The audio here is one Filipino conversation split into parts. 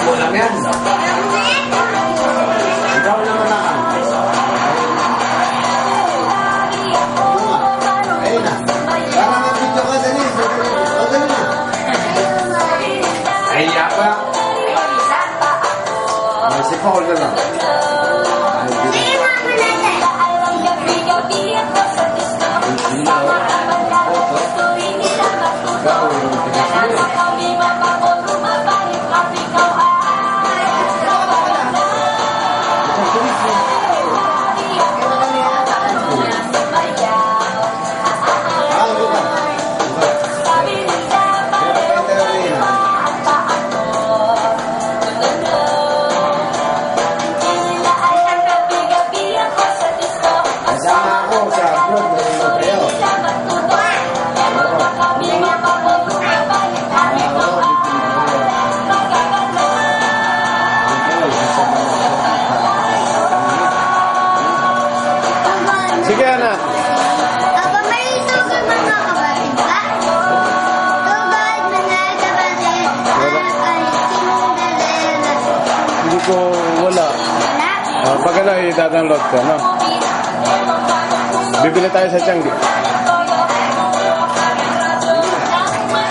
Libo lang yan. Ikaw naman na. Ayun na. Para mag-video ka dali. O, dali na. Ay, yapa. May si Paul na lang. Sige, anak. Apa may tugod mga kapatid ba? Tugod mga kapatid. Hindi ko wala. Pag ano, i-download ko, no? Bibili tayo sa Changi.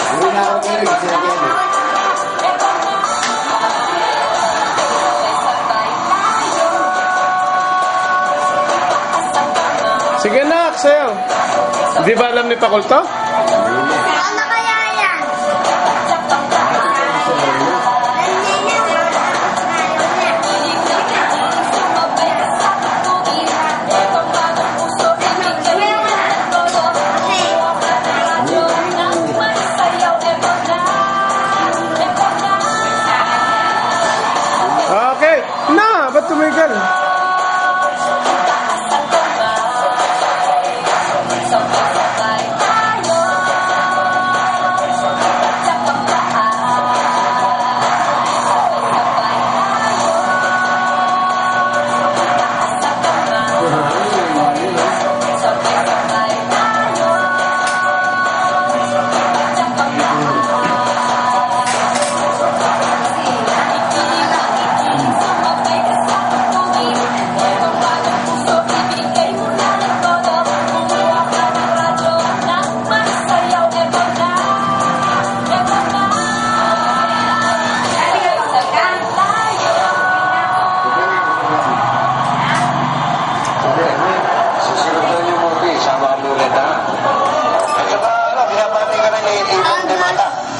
Hindi na ako kayo. Sige. Sige, anak, sayo. Di ba alam ni Pakul to?